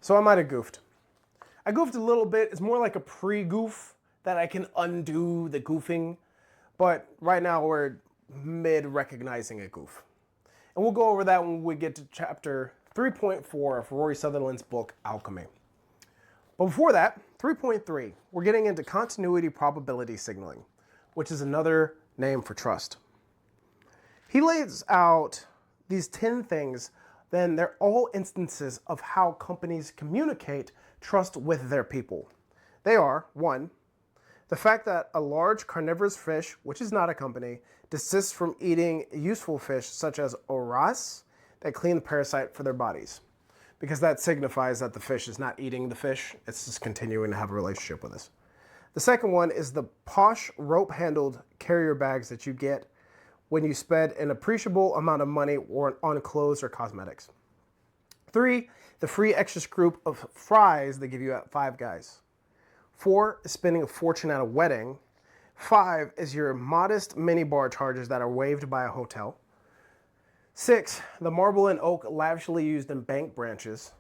So I might have goofed. I goofed a little bit. It's more like a pre-goof that I can undo the goofing. But right now we're mid-recognizing a goof. And we'll go over that when we get to chapter 3.4 of Rory Sutherland's book, Alchemy. But before that, 3.3, we're getting into continuity probability signaling, which is another name for trust. He lays out these 10 things, then they're all instances of how companies communicate trust with their people. They are, 1, the fact that a large carnivorous fish, which is not a company, desists from eating useful fish such as oras that clean the parasite for their bodies, because that signifies that the fish is not eating the fish, it's just continuing to have a relationship with us. The second one is the posh rope-handled carrier bags that you get when you spend an appreciable amount of money on clothes or cosmetics. 3, the free extra scoop of fries they give you at Five Guys. 4 is spending a fortune at a wedding. 5 is your modest minibar charges that are waived by a hotel. 6, the marble and oak lavishly used in bank branches.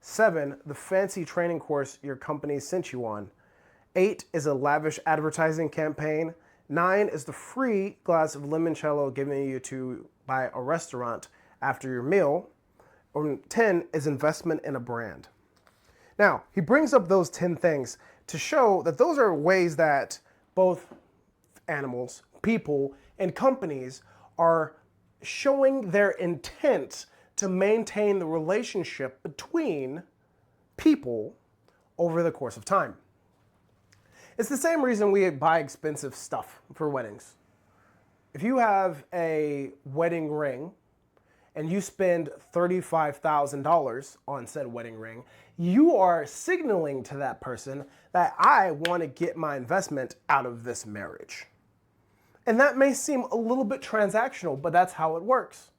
7, the fancy training course your company sent you on. 8 is a lavish advertising campaign. 9 is the free glass of limoncello given you to by a restaurant after your meal. Or 10 is investment in a brand. Now, he brings up those 10 things to show that those are ways that both animals, people, and companies are showing their intent to maintain the relationship between people over the course of time. It's the same reason we buy expensive stuff for weddings. If you have a wedding ring and you spend $35,000 on said wedding ring, you are signaling to that person that I want to get my investment out of this marriage. And that may seem a little bit transactional, but that's how it works.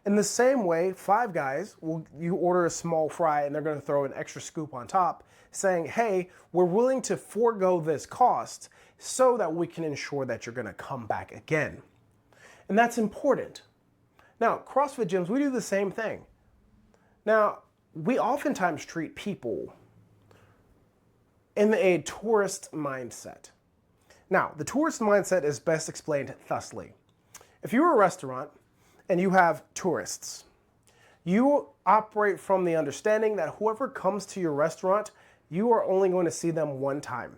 In the same way, Five Guys, you order a small fry and they're going to throw an extra scoop on top, saying, hey, we're willing to forego this cost so that we can ensure that you're going to come back again. And that's important. Now, CrossFit gyms, we do the same thing. Now, we oftentimes treat people in a tourist mindset. Now, the tourist mindset is best explained thusly. If you're a restaurant and you have tourists, you operate from the understanding that whoever comes to your restaurant, you are only going to see them one time.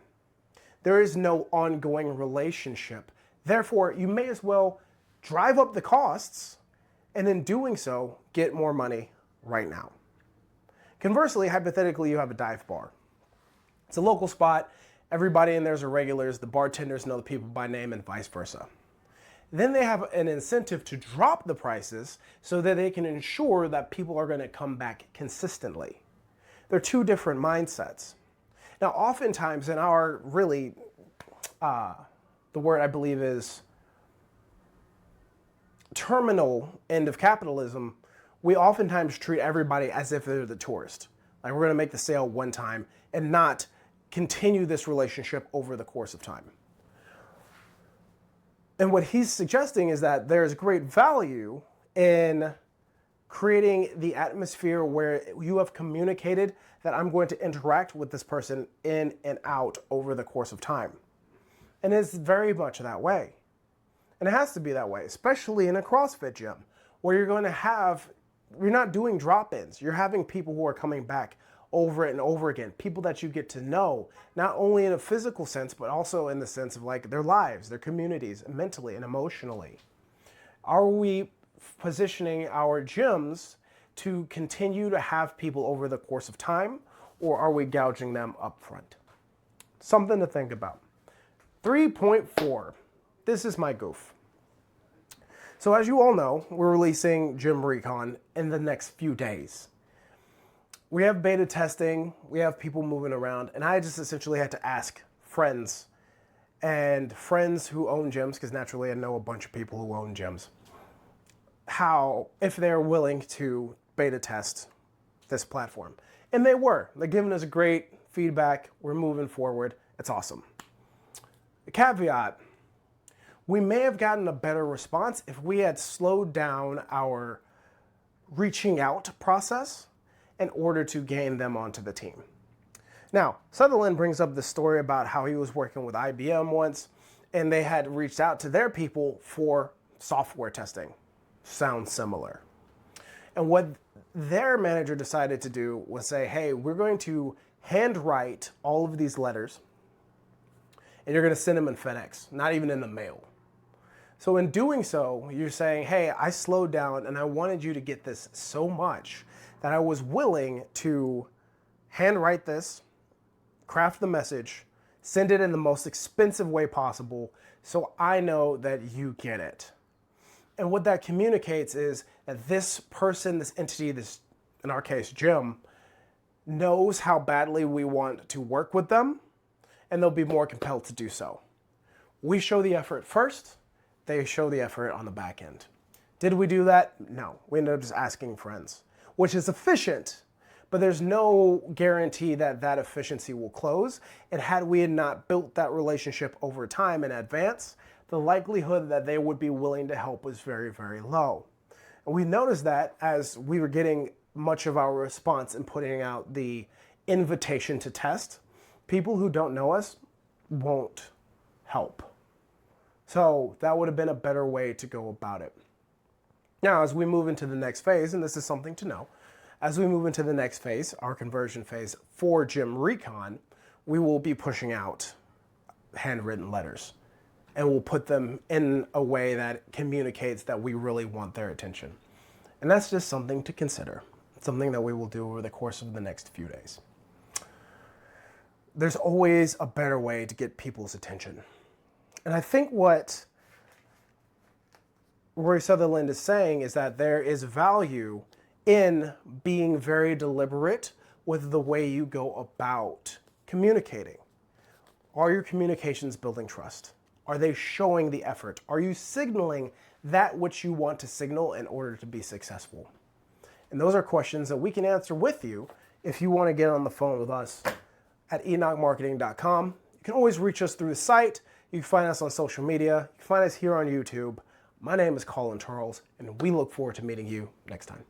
There is no ongoing relationship. Therefore, you may as well drive up the costs and in doing so, get more money right now. Conversely, hypothetically, you have a dive bar. It's a local spot. Everybody in there are regulars. The bartenders know the people by name and vice versa. Then they have an incentive to drop the prices so that they can ensure that people are going to come back consistently. They're two different mindsets. Now, oftentimes in our the word I believe is terminal end of capitalism, we oftentimes treat everybody as if they're the tourist. Like we're going to make the sale one time and not continue this relationship over the course of time. And what he's suggesting is that there's great value in creating the atmosphere where you have communicated that I'm going to interact with this person in and out over the course of time. And it's very much that way. And it has to be that way, especially in a CrossFit gym where you're not doing drop-ins. You're having people who are coming back over and over again, people that you get to know, not only in a physical sense, but also in the sense of like their lives, their communities, mentally and emotionally. Are we positioning our gyms to continue to have people over the course of time, or are we gouging them up front? Something to think about. 3.4. This is my goof. So as you all know, we're releasing GymRecon in the next few days. We have beta testing, we have people moving around, and I just essentially had to ask friends who own gyms, because naturally I know a bunch of people who own gyms, if they're willing to beta test this platform. And they were. They're giving us great feedback. We're moving forward. It's awesome. The caveat, we may have gotten a better response if we had slowed down our reaching out process in order to gain them onto the team. Now, Sutherland brings up the story about how he was working with IBM once, and they had reached out to their people for software testing. Sounds similar. And what their manager decided to do was say, hey, we're going to handwrite all of these letters, and you're going to send them in FedEx, not even in the mail. So in doing so, you're saying, hey, I slowed down and I wanted you to get this so much that I was willing to handwrite this, craft the message, send it in the most expensive way possible so I know that you get it. And what that communicates is that this person, this entity, this, in our case, Jim, knows how badly we want to work with them, and they'll be more compelled to do so. We show the effort first, they show the effort on the back end. Did we do that? No. We ended up just asking friends, which is efficient, but there's no guarantee that that efficiency will close. And had we not built that relationship over time in advance, the likelihood that they would be willing to help was very, very low. And we noticed that as we were getting much of our response in putting out the invitation to test, people who don't know us won't help. So that would have been a better way to go about it. Now, as we move into the next phase, and this is something to know, as we move into the next phase, our conversion phase for GymRecon, we will be pushing out handwritten letters, and we'll put them in a way that communicates that we really want their attention. And that's just something to consider, something that we will do over the course of the next few days. There's always a better way to get people's attention. And I think what Rory Sutherland is saying is that there is value in being very deliberate with the way you go about communicating. Are your communications building trust? Are they showing the effort? Are you signaling that which you want to signal in order to be successful? And those are questions that we can answer with you if you want to get on the phone with us at enochmarketing.com. You can always reach us through the site. You can find us on social media. You can find us here on YouTube. My name is Colin Charles, and we look forward to meeting you next time.